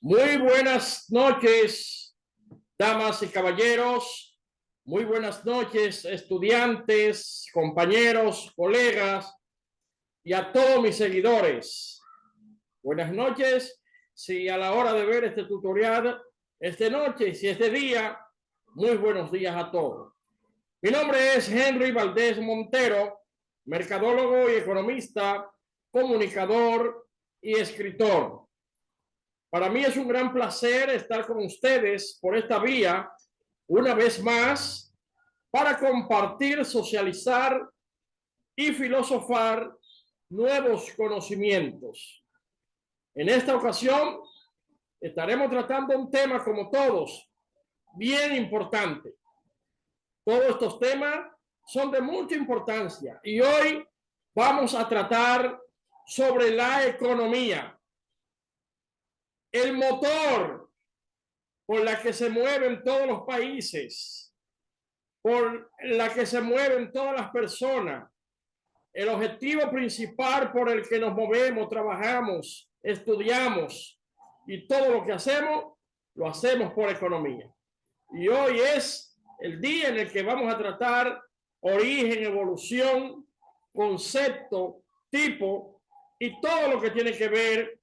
Muy buenas noches, damas y caballeros. Muy buenas noches, estudiantes, compañeros, colegas y a todos mis seguidores. Buenas noches. Si a la hora de ver este tutorial es de noche, si es de día, muy buenos días a todos. Mi nombre es Henry Valdés Montero, mercadólogo y economista, comunicador y escritor. Para mí es un gran placer estar con ustedes por esta vía una vez más para compartir, socializar y filosofar nuevos conocimientos. En esta ocasión estaremos tratando un tema, como todos, bien importante. Todos estos temas son de mucha importancia y hoy vamos a tratar sobre la economía, el motor por la que se mueven todos los países, por la que se mueven todas las personas, el objetivo principal por el que nos movemos, trabajamos, estudiamos y todo lo que hacemos, lo hacemos por economía. Y hoy es el día en el que vamos a tratar origen, evolución, concepto, tipo y todo lo que tiene que ver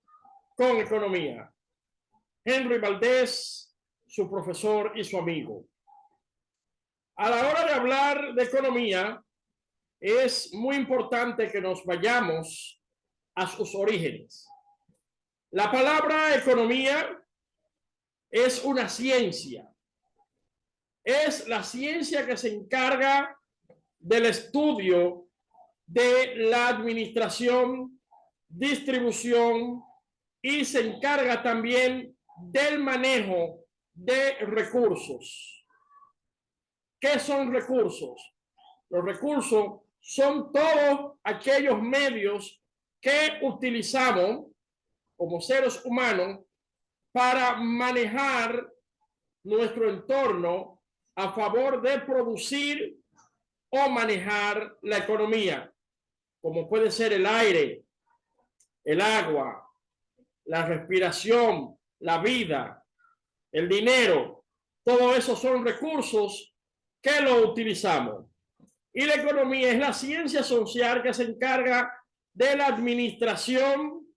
con economía. Henry Valdés, su profesor y su amigo. A la hora de hablar de economía, es muy importante que nos vayamos a sus orígenes. La palabra economía es una ciencia. Es la ciencia que se encarga del estudio de la administración, distribución y se encarga también del manejo de recursos. ¿Qué son recursos? Los recursos son todos aquellos medios que utilizamos como seres humanos para manejar nuestro entorno a favor de producir o manejar la economía, como puede ser el aire, el agua, la respiración, la vida, el dinero. Todo eso son recursos que lo utilizamos. Y la economía es la ciencia social que se encarga de la administración,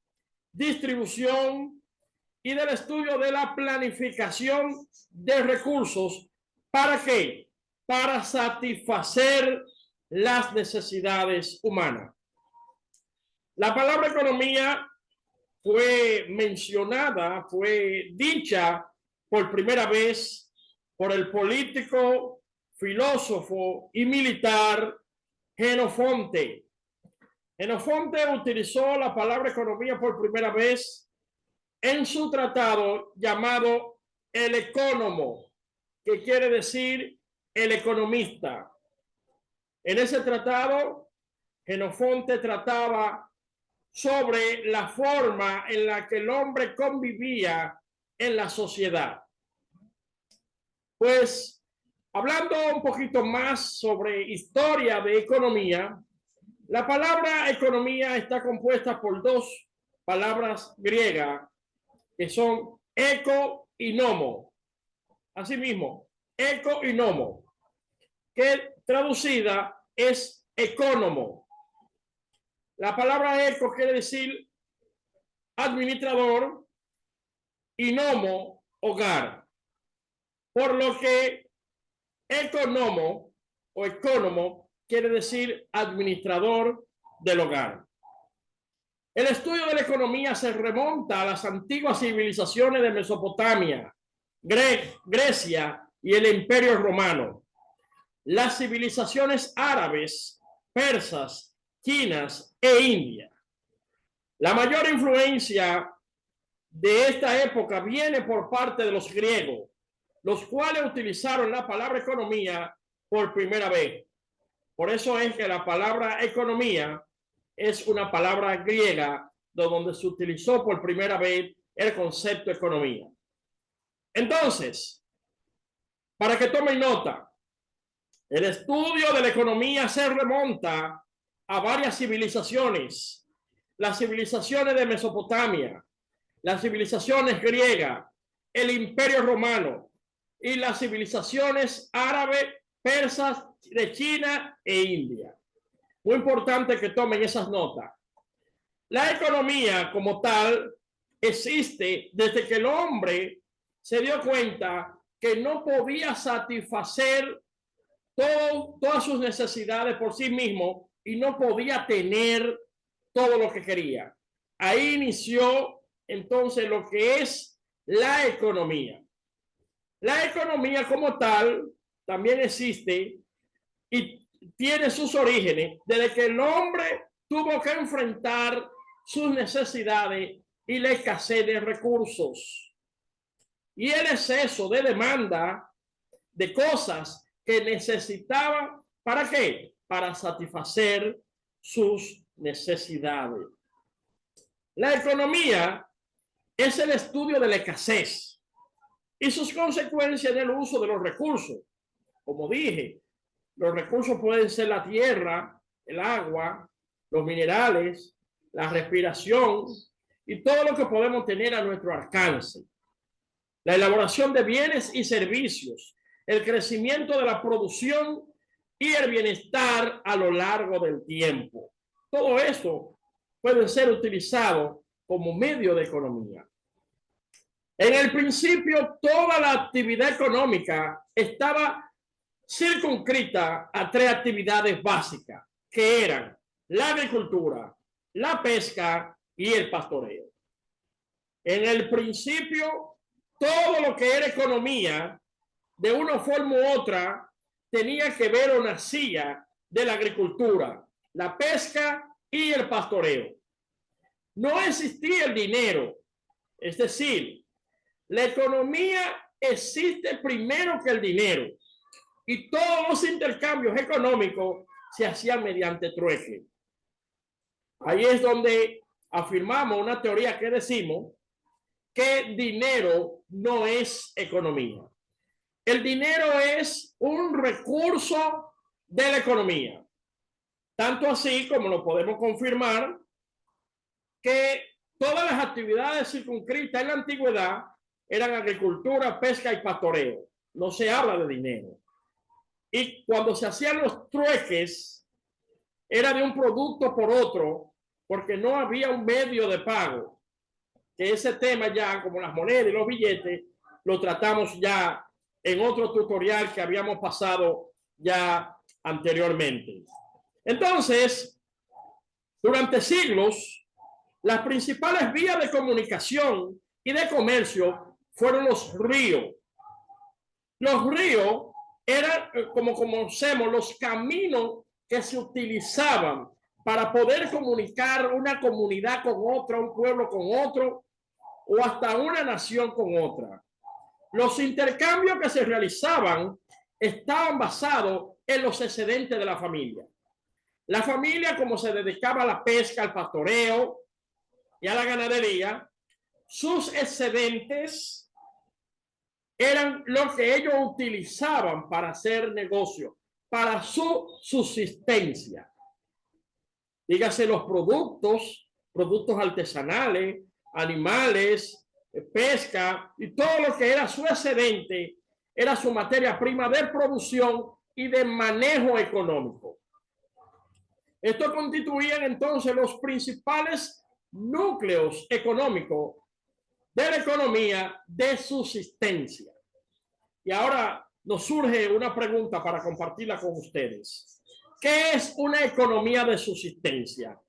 distribución y del estudio de la planificación de recursos. ¿Para qué? Para satisfacer las necesidades humanas. La palabra economía fue mencionada, fue dicha por primera vez por el político, filósofo y militar Jenofonte. Jenofonte utilizó la palabra economía por primera vez en su tratado llamado El Economo, que quiere decir el economista. En ese tratado, Jenofonte trataba sobre la forma en la que el hombre convivía en la sociedad. Pues, hablando un poquito más sobre historia de economía, la palabra economía está compuesta por dos palabras griegas que son eco y nomo. Asimismo, eco y nomo, que traducida es ecónomo. La palabra eco quiere decir administrador y nomo, hogar. Por lo que economo o ecónomo quiere decir administrador del hogar. El estudio de la economía se remonta a las antiguas civilizaciones de Mesopotamia, Grecia y el Imperio Romano. Las civilizaciones árabes, persas, chinas e India. La mayor influencia de esta época viene por parte de los griegos, los cuales utilizaron la palabra economía por primera vez. Por eso es que la palabra economía es una palabra griega donde se utilizó por primera vez el concepto economía. Entonces, para que tomen nota, el estudio de la economía se remonta a varias civilizaciones. Las civilizaciones de Mesopotamia, las civilizaciones griega, el Imperio Romano y las civilizaciones árabe, persas de China e India. Muy importante que tomen esas notas. La economía como tal existe desde que el hombre se dio cuenta que no podía satisfacer todas sus necesidades por sí mismo y no podía tener todo lo que quería. Ahí inició entonces lo que es la economía. La economía como tal también existe y tiene sus orígenes desde que el hombre tuvo que enfrentar sus necesidades y la escasez de recursos y el exceso de demanda de cosas que necesitaba. ¿Para qué? Para satisfacer sus necesidades. La economía es el estudio de la escasez y sus consecuencias en el uso de los recursos. Como dije, los recursos pueden ser la tierra, el agua, los minerales, la respiración y todo lo que podemos tener a nuestro alcance. La elaboración de bienes y servicios, el crecimiento de la producción y el bienestar a lo largo del tiempo. Todo esto puede ser utilizado como medio de economía. En el principio, toda la actividad económica estaba circunscrita a tres actividades básicas, que eran la agricultura, la pesca y el pastoreo. En el principio, todo lo que era economía, de una forma u otra, tenía que ver o nacía de la agricultura, la pesca y el pastoreo. No existía el dinero, es decir, la economía existe primero que el dinero y todos los intercambios económicos se hacían mediante trueque. Ahí es donde afirmamos una teoría que decimos que dinero no es economía. El dinero es un recurso de la economía. Tanto así como lo podemos confirmar que todas las actividades circunscritas en la antigüedad eran agricultura, pesca y pastoreo. No se habla de dinero. Y cuando se hacían los trueques, era de un producto por otro, porque no había un medio de pago. Que ese tema ya, como las monedas y los billetes, lo tratamos ya en otro tutorial que habíamos pasado ya anteriormente. Entonces, durante siglos, las principales vías de comunicación y de comercio fueron los ríos. Los ríos eran, como conocemos, los caminos que se utilizaban para poder comunicar una comunidad con otra, un pueblo con otro, o hasta una nación con otra. Los intercambios que se realizaban estaban basados en los excedentes de la familia. La familia, como se dedicaba a la pesca, al pastoreo y a la ganadería, sus excedentes eran lo que ellos utilizaban para hacer negocio, para su subsistencia. Dígase los productos artesanales, animales, pesca y todo lo que era su excedente era su materia prima de producción y de manejo económico. Esto constituían entonces los principales núcleos económicos de la economía de subsistencia. Y ahora nos surge una pregunta para compartirla con ustedes. ¿Qué es una economía de subsistencia?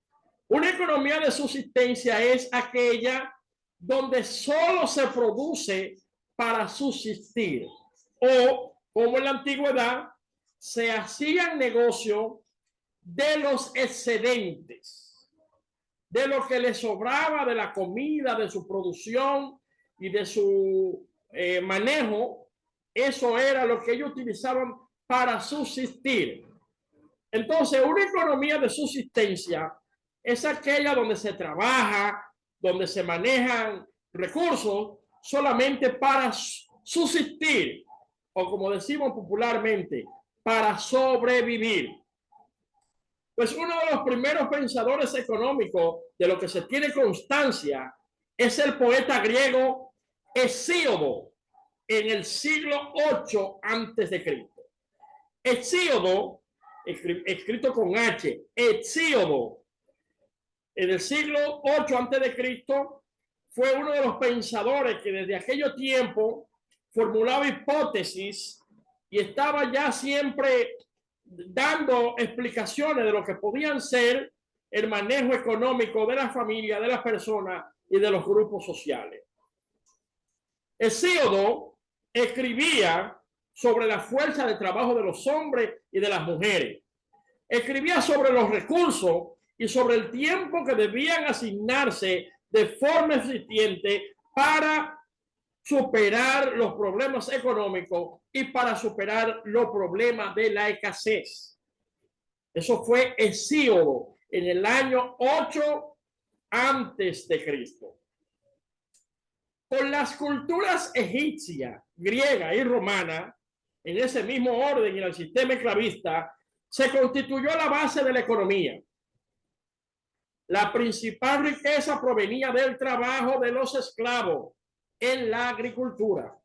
Una economía de subsistencia es aquella donde solo se produce para subsistir, o como en la antigüedad se hacían negocios de los excedentes, de lo que les sobraba de la comida, de su producción y de su manejo. Eso era lo que ellos utilizaban para subsistir. Entonces, una economía de subsistencia es aquella donde se trabaja, donde se manejan recursos solamente para subsistir, o como decimos popularmente, para sobrevivir. Pues uno de los primeros pensadores económicos de lo que se tiene constancia es el poeta griego Hesíodo en el siglo 8 antes de Cristo. Hesíodo, escrito con H, Hesíodo, en el siglo 8 antes de Cristo, fue uno de los pensadores que desde aquello tiempo formulaba hipótesis y estaba ya siempre dando explicaciones de lo que podían ser el manejo económico de la familia, de las personas y de los grupos sociales. Hesíodo escribía sobre la fuerza de trabajo de los hombres y de las mujeres. Escribía sobre los recursos y sobre el tiempo que debían asignarse de forma eficiente para superar los problemas económicos y para superar los problemas de la escasez. Eso fue Hesíodo en el año 8 antes de Cristo. Con las culturas egipcia, griega y romana, en ese mismo orden y en el sistema esclavista, se constituyó la base de la economía. La principal riqueza provenía del trabajo de los esclavos en la agricultura.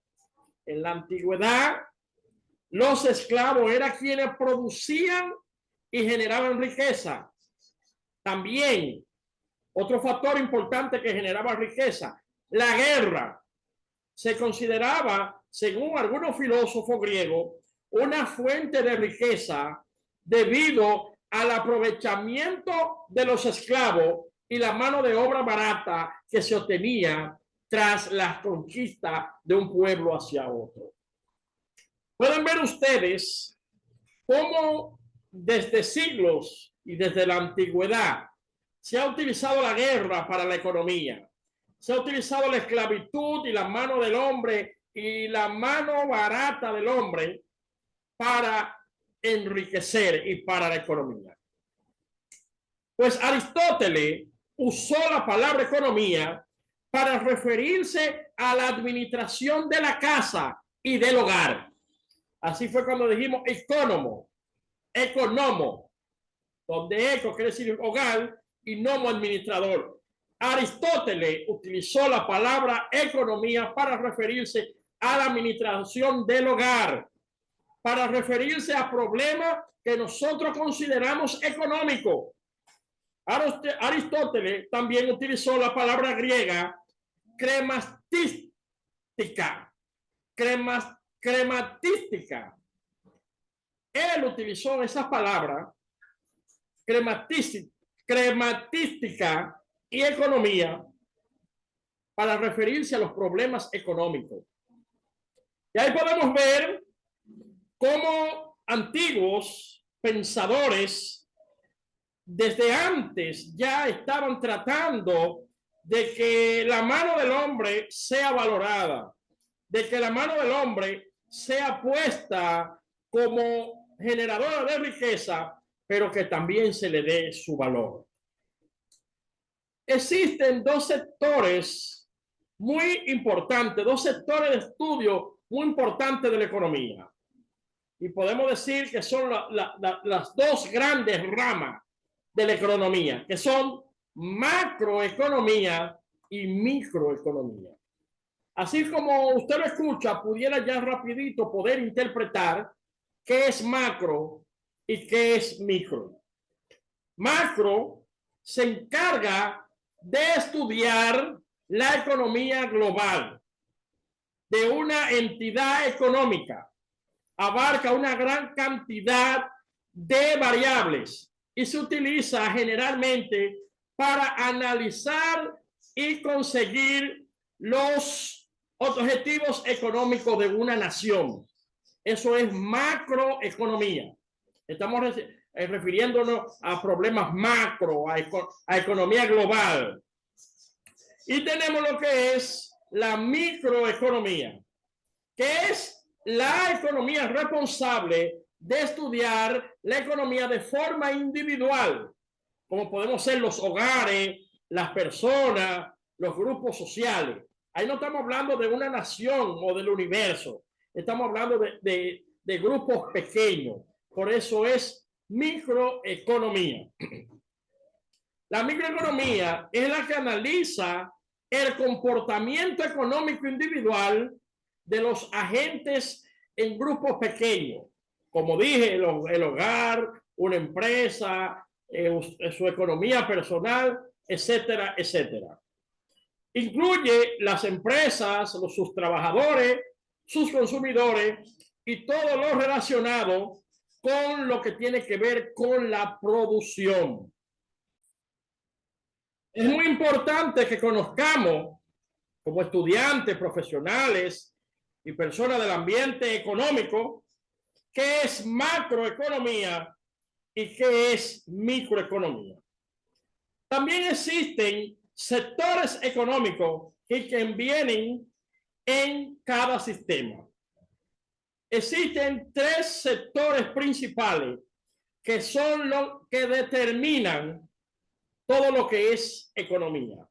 En la antigüedad, los esclavos eran quienes producían y generaban riqueza. También, otro factor importante que generaba riqueza, la guerra, se consideraba, según algunos filósofos griegos, una fuente de riqueza debido al aprovechamiento de los esclavos y la mano de obra barata que se obtenía tras la conquista de un pueblo hacia otro. Pueden ver ustedes cómo desde siglos y desde la antigüedad se ha utilizado la guerra para la economía. Se ha utilizado la esclavitud y la mano del hombre y la mano barata del hombre para enriquecer y para la economía. Pues Aristóteles usó la palabra economía para referirse a la administración de la casa y del hogar. Así fue cuando dijimos economo, donde eco quiere decir hogar y nomo administrador. Aristóteles utilizó la palabra economía para referirse a la administración del hogar, para referirse a problemas que nosotros consideramos económicos. Aristóteles también utilizó la palabra griega crematística. Él utilizó esa palabra crematística y economía para referirse a los problemas económicos. Y ahí podemos ver cómo antiguos pensadores desde antes ya estaban tratando de que la mano del hombre sea valorada, de que la mano del hombre sea puesta como generadora de riqueza, pero que también se le dé su valor. Existen dos sectores muy importantes, dos sectores de estudio muy importantes de la economía. Y podemos decir que son las dos grandes ramas de la economía, que son macroeconomía y microeconomía. Así como usted lo escucha, pudiera ya rapidito poder interpretar qué es macro y qué es micro. Macro se encarga de estudiar la economía global de una entidad económica. Abarca una gran cantidad de variables y se utiliza generalmente para analizar y conseguir los objetivos económicos de una nación. Eso es macroeconomía. Estamos refiriéndonos a problemas macro, a economía global. Y tenemos lo que es la microeconomía, que es la economía responsable de estudiar la economía de forma individual, como podemos ser los hogares, las personas, los grupos sociales. Ahí no estamos hablando de una nación o del universo, estamos hablando de grupos pequeños. Por eso es microeconomía. La microeconomía es la que analiza el comportamiento económico individual de los agentes en grupos pequeños. Como dije, el hogar, una empresa, su economía personal, etcétera, etcétera. Incluye las empresas, sus trabajadores, sus consumidores y todo lo relacionado con lo que tiene que ver con la producción. Es muy importante que conozcamos como estudiantes, profesionales y personas del ambiente económico qué es macroeconomía y qué es microeconomía. También existen sectores económicos que vienen en cada sistema. Existen tres sectores principales que son los que determinan todo lo que es economía.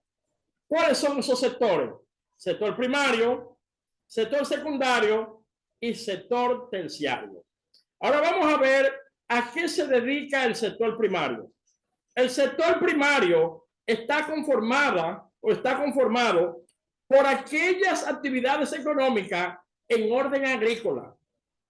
¿Cuáles son esos sectores? Sector primario, sector secundario y sector terciario. Ahora vamos a ver a qué se dedica el sector primario. El sector primario está conformado por aquellas actividades económicas en orden agrícola,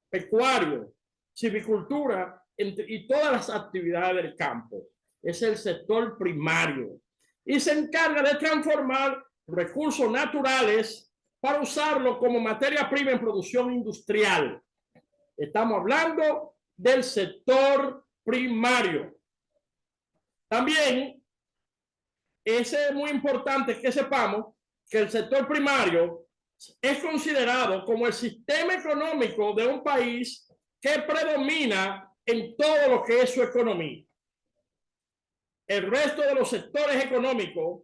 pecuario, silvicultura y todas las actividades del campo. Es el sector primario y se encarga de transformar recursos naturales para usarlo como materia prima en producción industrial. Estamos hablando del sector primario. También es muy importante que sepamos que el sector primario es considerado como el sistema económico de un país que predomina en todo lo que es su economía. El resto de los sectores económicos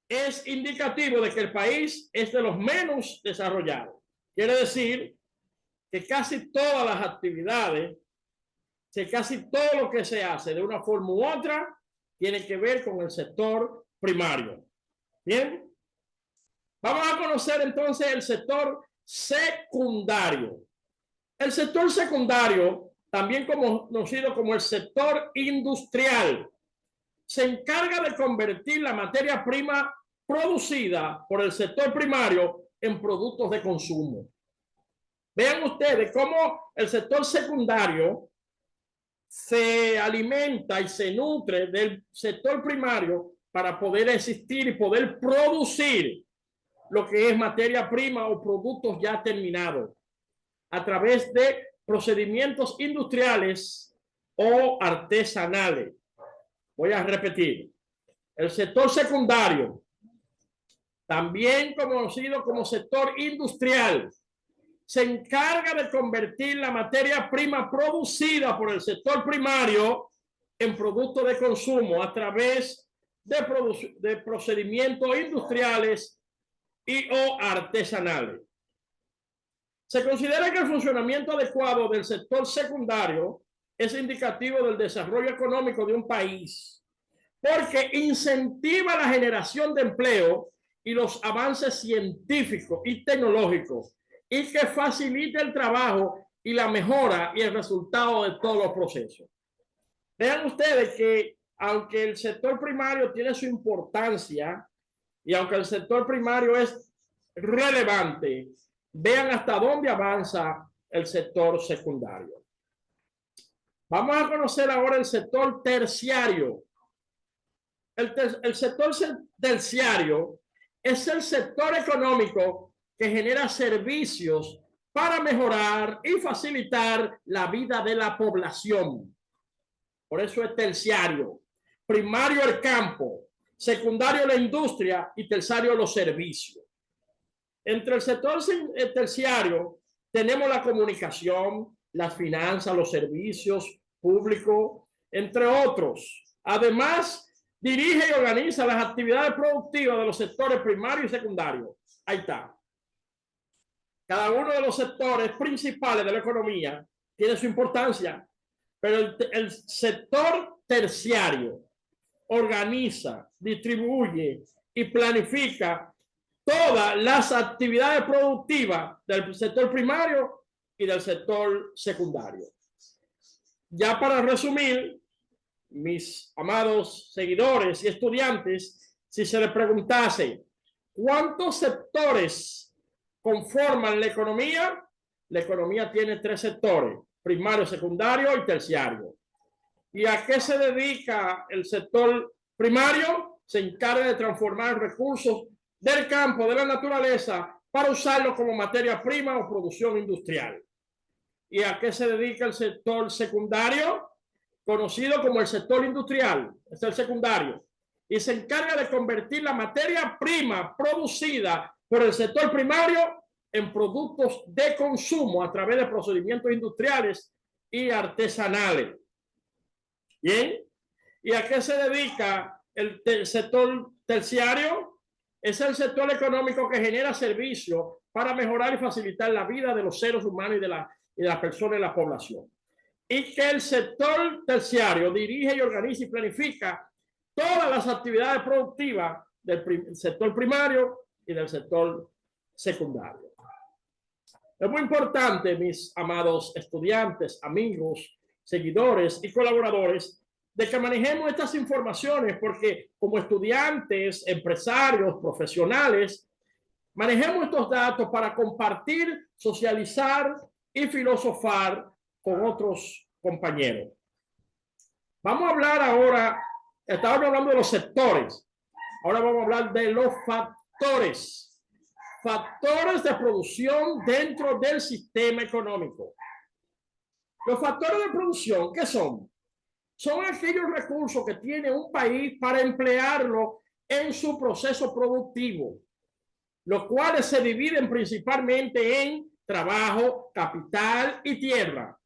es indicativo de que el país es de los menos desarrollados. Quiere decir que casi todas las actividades, casi todo lo que se hace de una forma u otra, tiene que ver con el sector primario. Bien, vamos a conocer entonces el sector secundario. El sector secundario, también conocido como el sector industrial, se encarga de convertir la materia prima producida por el sector primario en productos de consumo. Vean ustedes cómo el sector secundario se alimenta y se nutre del sector primario para poder existir y poder producir lo que es materia prima o productos ya terminados a través de procedimientos industriales o artesanales. Voy a repetir. El sector secundario, también conocido como sector industrial, se encarga de convertir la materia prima producida por el sector primario en productos de consumo a través de procedimientos industriales y o artesanales. Se considera que el funcionamiento adecuado del sector secundario es indicativo del desarrollo económico de un país, porque incentiva la generación de empleo y los avances científicos y tecnológicos, y que facilita el trabajo y la mejora y el resultado de todos los procesos. Vean ustedes que aunque el sector primario tiene su importancia y aunque el sector primario es relevante, vean hasta dónde avanza el sector secundario. Vamos a conocer ahora el sector terciario. El sector terciario es el sector económico que genera servicios para mejorar y facilitar la vida de la población. Por eso es terciario. Primario el campo, secundario la industria y terciario los servicios. Entre el sector terciario tenemos la comunicación, las finanzas, los servicios públicos, entre otros. Además, dirige y organiza las actividades productivas de los sectores primario y secundario. Ahí está. Cada uno de los sectores principales de la economía tiene su importancia, pero el sector terciario organiza, distribuye y planifica todas las actividades productivas del sector primario y del sector secundario. Ya para resumir, mis amados seguidores y estudiantes, si se les preguntase ¿Cuántos sectores conforman la economía? La economía tiene 3 sectores: primario, secundario y terciario. ¿Y a qué se dedica el sector primario? Se encarga de transformar recursos del campo, de la naturaleza, para usarlos como materia prima o producción industrial. ¿Y a qué se dedica el sector secundario? Conocido como el sector industrial, es el secundario, y se encarga de convertir la materia prima producida por el sector primario en productos de consumo a través de procedimientos industriales y artesanales. Bien, ¿y a qué se dedica el sector terciario? Es el sector económico que genera servicios para mejorar y facilitar la vida de los seres humanos y de las personas de la población. Y que el sector terciario dirige y organiza y planifica todas las actividades productivas del sector primario y del sector secundario. Es muy importante, mis amados estudiantes, amigos, seguidores y colaboradores, de que manejemos estas informaciones, porque como estudiantes, empresarios, profesionales, manejemos estos datos para compartir, socializar y filosofar con otros compañeros. Vamos a hablar ahora, estábamos hablando de los sectores, ahora vamos a hablar de los factores. Factores de producción dentro del sistema económico. Los factores de producción, ¿qué son? Son aquellos recursos que tiene un país para emplearlo en su proceso productivo, los cuales se dividen principalmente en trabajo, capital y tierra.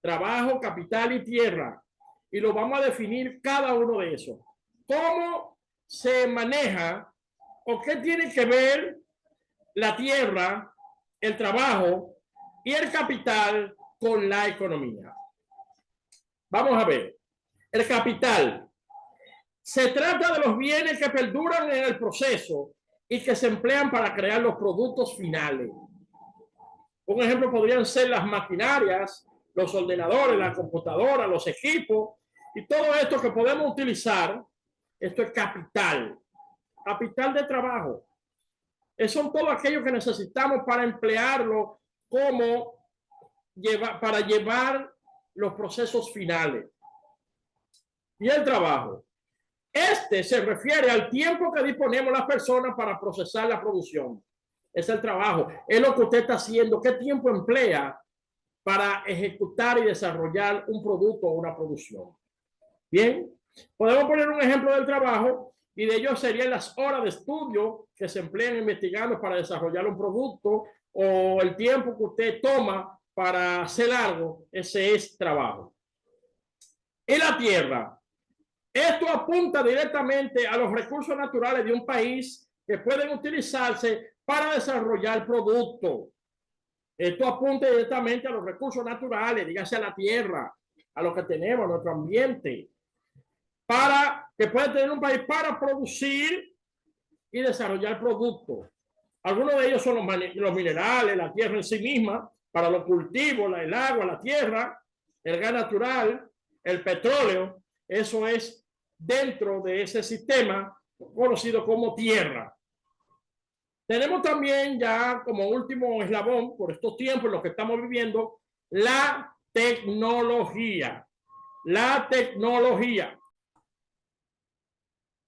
Trabajo, capital y tierra. Y lo vamos a definir cada uno de esos. ¿Cómo se maneja o qué tiene que ver la tierra, el trabajo y el capital con la economía? Vamos a ver. El capital. Se trata de los bienes que perduran en el proceso y que se emplean para crear los productos finales. Un ejemplo podrían ser las maquinarias, los ordenadores, la computadora, los equipos y todo esto que podemos utilizar. Esto es capital. Capital de trabajo. Son todos aquellos que necesitamos para emplearlo como para llevar los procesos finales. Y el trabajo. Este se refiere al tiempo que disponemos las personas para procesar la producción. Es el trabajo. Es lo que usted está haciendo. ¿Qué tiempo emplea para ejecutar y desarrollar un producto o una producción? Bien, podemos poner un ejemplo del trabajo y de ello serían las horas de estudio que se emplean investigando para desarrollar un producto o el tiempo que usted toma para hacer algo. Ese es trabajo. Y la tierra. Esto apunta directamente a los recursos naturales de un país que pueden utilizarse para desarrollar productos. Esto apunta directamente a los recursos naturales, dígase a la tierra, a lo que tenemos, a nuestro ambiente, para que pueda tener un país para producir y desarrollar productos. Algunos de ellos son los minerales, la tierra en sí misma, para los cultivos, el agua, la tierra, el gas natural, el petróleo. Eso es dentro de ese sistema conocido como tierra. Tenemos también ya como último eslabón por estos tiempos en los que estamos viviendo la tecnología. La tecnología.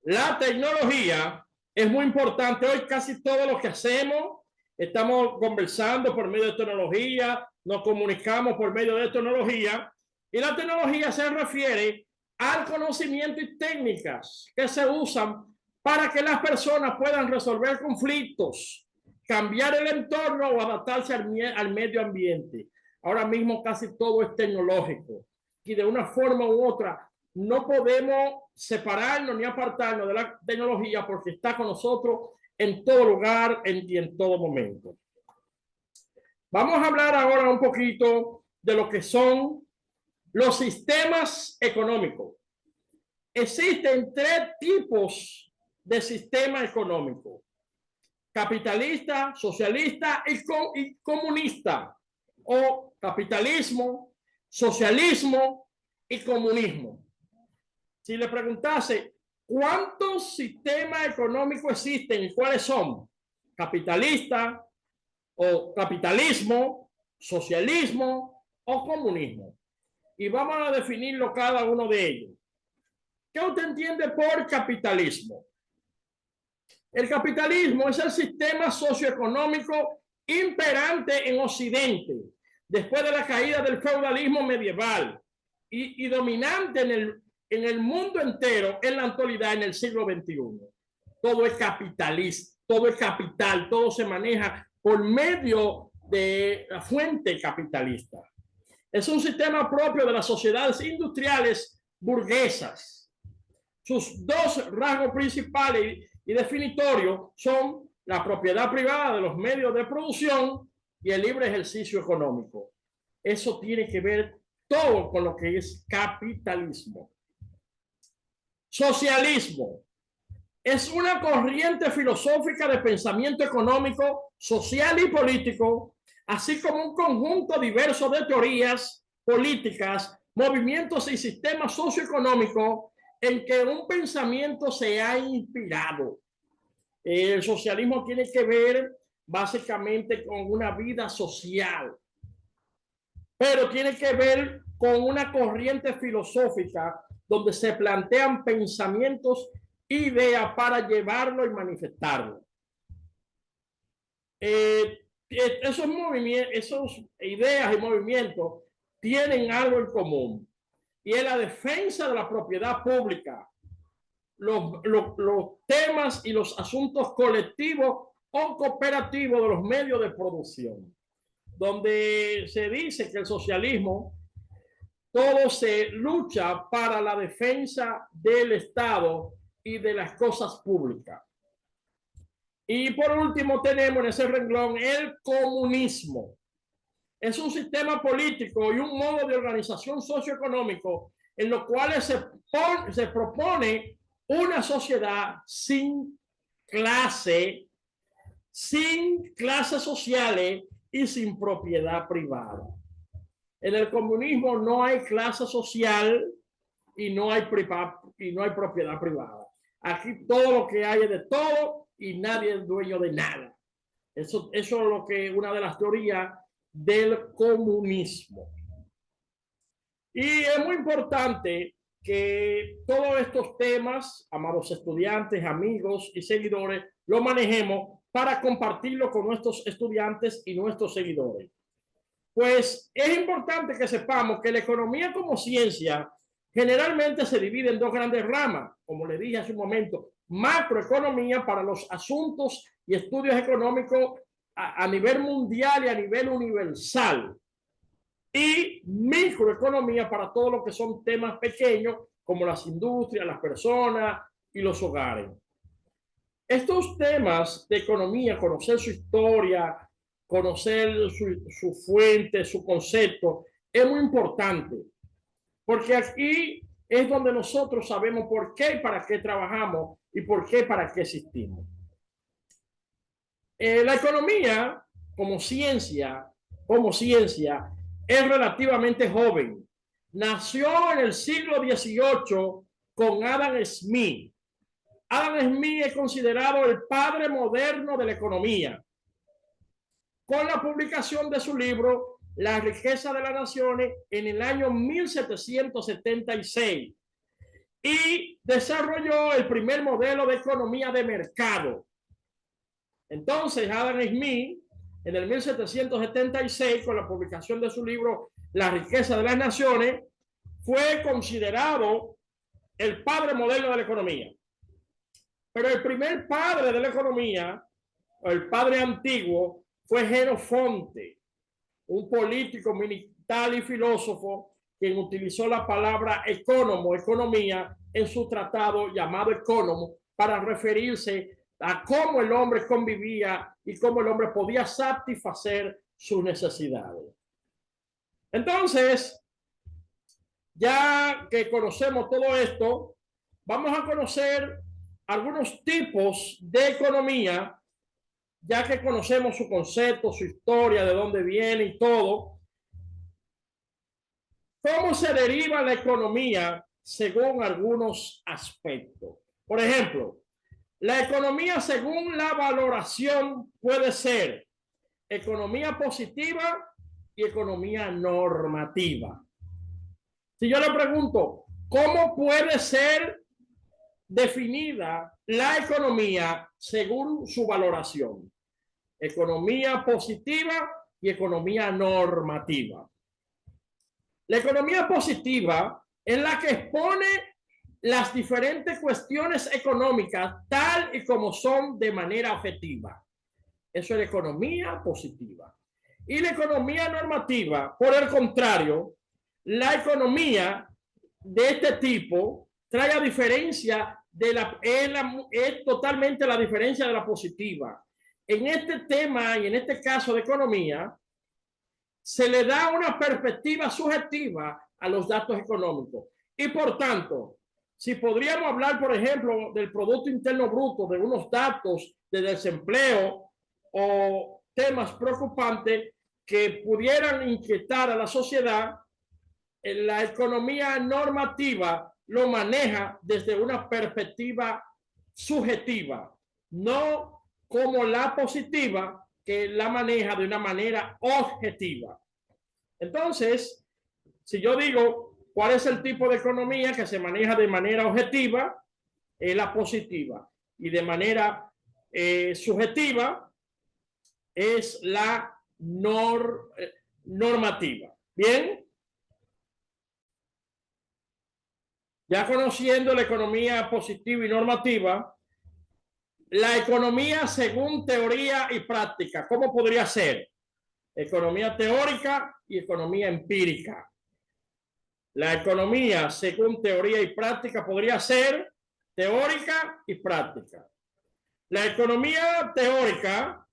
La tecnología es muy importante. Hoy casi todo lo que hacemos, estamos conversando por medio de tecnología, nos comunicamos por medio de tecnología, y la tecnología se refiere al conocimiento y técnicas que se usan para que las personas puedan resolver conflictos, cambiar el entorno o adaptarse al medio ambiente. Ahora mismo casi todo es tecnológico y de una forma u otra no podemos separarnos ni apartarnos de la tecnología porque está con nosotros en todo lugar y en todo momento. Vamos a hablar ahora un poquito de lo que son los sistemas económicos. Existen 3 tipos de sistema económico: capitalista, socialista y comunista, o capitalismo, socialismo y comunismo. Si le preguntase ¿Cuántos sistemas económicos existen y cuáles son? Capitalista o capitalismo, socialismo o comunismo. Y vamos a definirlo cada uno de ellos. ¿Qué usted entiende por capitalismo? El capitalismo es el sistema socioeconómico imperante en Occidente después de la caída del feudalismo medieval y dominante en el mundo entero en la actualidad en el siglo XXI. Todo es capitalista, todo es capital, todo se maneja por medio de la fuente capitalista. Es un sistema propio de las sociedades industriales burguesas. Sus dos rasgos principales y definitorios son la propiedad privada de los medios de producción y el libre ejercicio económico. Eso tiene que ver todo con lo que es capitalismo. Socialismo es una corriente filosófica de pensamiento económico, social y político, así como un conjunto diverso de teorías políticas, movimientos y sistemas socioeconómicos en que un pensamiento se ha inspirado. El socialismo tiene que ver básicamente con una vida social, pero tiene que ver con una corriente filosófica donde se plantean pensamientos, ideas para llevarlo y manifestarlo. Esos ideas y movimientos tienen algo en común, y es la defensa de la propiedad pública, los temas y los asuntos colectivos o cooperativos de los medios de producción, donde se dice que el socialismo todo se lucha para la defensa del Estado y de las cosas públicas. Y por último tenemos en ese renglón el comunismo. Es un sistema político y un modo de organización socioeconómico en los cuales se propone una sociedad sin clases sociales y sin propiedad privada. En el comunismo no hay clase social y no hay propiedad privada. Aquí todo lo que hay es de todo y nadie es dueño de nada. Eso es lo que una de las teorías del comunismo. Y es muy importante que todos estos temas, amados estudiantes, amigos y seguidores, lo manejemos para compartirlo con nuestros estudiantes y nuestros seguidores. Pues es importante que sepamos que la economía como ciencia generalmente se divide en dos grandes ramas, como le dije hace un momento: macroeconomía para los asuntos y estudios económicos a nivel mundial y a nivel universal, y microeconomía para todo lo que son temas pequeños como las industrias, las personas y los hogares. Estos temas de economía, conocer su historia, conocer su fuente, su concepto, es muy importante, porque aquí es donde nosotros sabemos por qué y para qué trabajamos y por qué y para qué existimos. La economía como ciencia es relativamente joven. Nació en el siglo XVIII con Adam Smith. Adam Smith es considerado el padre moderno de la economía, con la publicación de su libro La riqueza de las naciones en el año 1776, y desarrolló el primer modelo de economía de mercado. Entonces, Adam Smith, en el 1776, con la publicación de su libro La riqueza de las naciones, fue considerado el padre moderno de la economía. Pero el primer padre de la economía, o el padre antiguo, fue Jenofonte, un político, militar y filósofo quien utilizó la palabra economía, en su tratado llamado Economo, para referirse a cómo el hombre convivía y cómo el hombre podía satisfacer sus necesidades. Entonces, ya que conocemos todo esto, vamos a conocer algunos tipos de economía, ya que conocemos su concepto, su historia, de dónde viene y todo. ¿Cómo se deriva la economía según algunos aspectos? Por ejemplo, la economía según la valoración puede ser economía positiva y economía normativa. Si yo le pregunto, ¿cómo puede ser definida la economía según su valoración? Economía positiva y economía normativa. La economía positiva es la que expone las diferentes cuestiones económicas tal y como son de manera objetiva. Eso es la economía positiva. Y la economía normativa, por el contrario, la economía de este tipo trae a diferencia de es totalmente la diferencia de la positiva. En este tema y en este caso de economía, se le da una perspectiva subjetiva a los datos económicos. Y por tanto, si podríamos hablar, por ejemplo, del Producto Interno Bruto, de unos datos de desempleo o temas preocupantes que pudieran inquietar a la sociedad, la economía normativa lo maneja desde una perspectiva subjetiva, no como la positiva, que la maneja de una manera objetiva. Entonces, si yo digo cuál es el tipo de economía que se maneja de manera objetiva, es la positiva, y de manera subjetiva es la normativa. Bien, ya conociendo la economía positiva y normativa, la economía según teoría y práctica, ¿cómo podría ser? Economía teórica y economía empírica. La economía según teoría y práctica podría ser teórica y práctica. La economía teórica,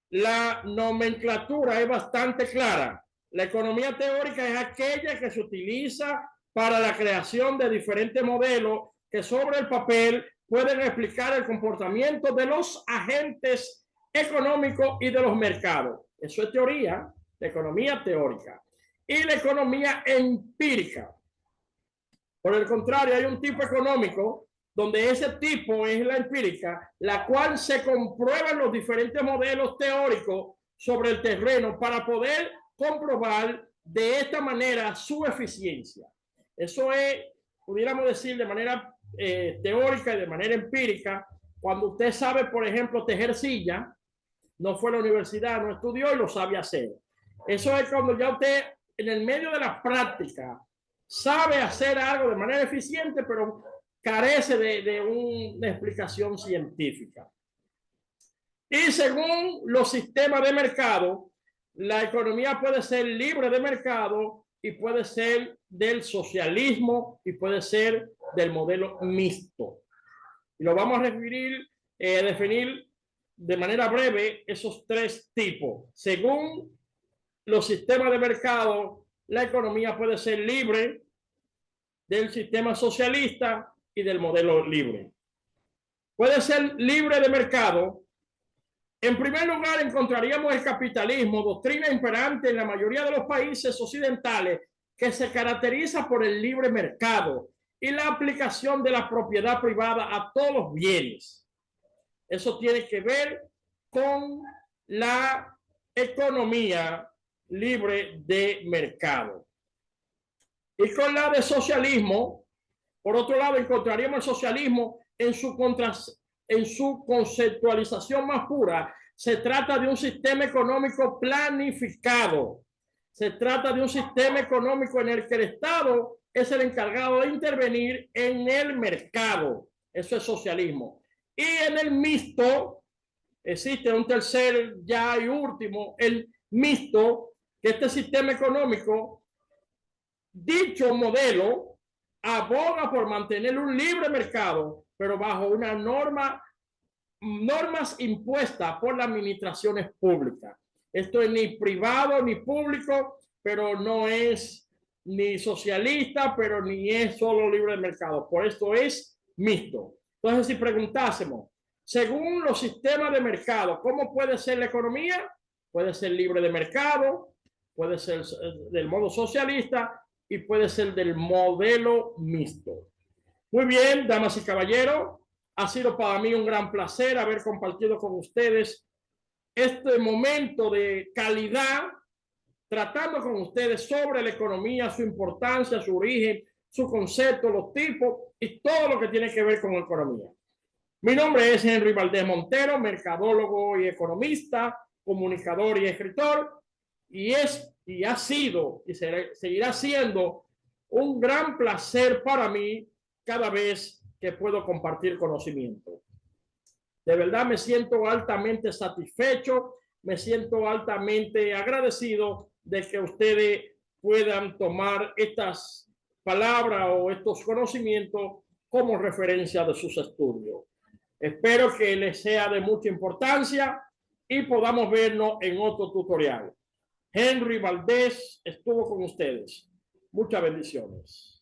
la nomenclatura es bastante clara. La economía teórica es aquella que se utiliza para la creación de diferentes modelos que sobre el papel pueden explicar el comportamiento de los agentes económicos y de los mercados. Eso es teoría, la economía teórica. Y la economía empírica. Por el contrario, hay un tipo económico donde ese tipo es la empírica, la cual se comprueban los diferentes modelos teóricos sobre el terreno para poder comprobar de esta manera su eficiencia. Eso es, pudiéramos decir, de manera teórica y de manera empírica, cuando usted sabe, por ejemplo, tejer silla, no fue a la universidad, no estudió y lo sabe hacer. Eso es cuando ya usted, en el medio de la práctica, sabe hacer algo de manera eficiente, pero carece de una explicación científica. Y según los sistemas de mercado, la economía puede ser libre de mercado y puede ser del socialismo y puede ser del modelo mixto. Y lo vamos a definir de manera breve esos tres tipos. Según los sistemas de mercado, la economía puede ser libre del sistema socialista y del modelo libre. Puede ser libre de mercado. En primer lugar, encontraríamos el capitalismo, doctrina imperante en la mayoría de los países occidentales, que se caracteriza por el libre mercado y la aplicación de la propiedad privada a todos los bienes. Eso tiene que ver con la economía libre de mercado. Y con la de socialismo, por otro lado, encontraríamos el socialismo en su conceptualización más pura. Se trata de un sistema económico planificado. Se trata de un sistema económico en el que el Estado es el encargado de intervenir en el mercado. Eso es socialismo. Y en el mixto existe un tercer ya y último, el mixto, que este sistema económico, dicho modelo, aboga por mantener un libre mercado, pero bajo una normas impuestas por las administraciones públicas. Esto es ni privado ni público, pero no es ni socialista, pero ni es solo libre de mercado. Por esto es mixto. Entonces, si preguntásemos, según los sistemas de mercado, ¿cómo puede ser la economía? Puede ser libre de mercado, puede ser del modo socialista y puede ser del modelo mixto. Muy bien, damas y caballeros, ha sido para mí un gran placer haber compartido con ustedes este momento de calidad, tratando con ustedes sobre la economía, su importancia, su origen, su concepto, los tipos y todo lo que tiene que ver con economía. Mi nombre es Henry Valdés Montero, mercadólogo y economista, comunicador y escritor, y ha sido y seguirá siendo un gran placer para mí cada vez que puedo compartir conocimiento. De verdad me siento altamente satisfecho, me siento altamente agradecido de que ustedes puedan tomar estas palabras o estos conocimientos como referencia de sus estudios. Espero que les sea de mucha importancia y podamos vernos en otro tutorial. Henry Valdés estuvo con ustedes. Muchas bendiciones.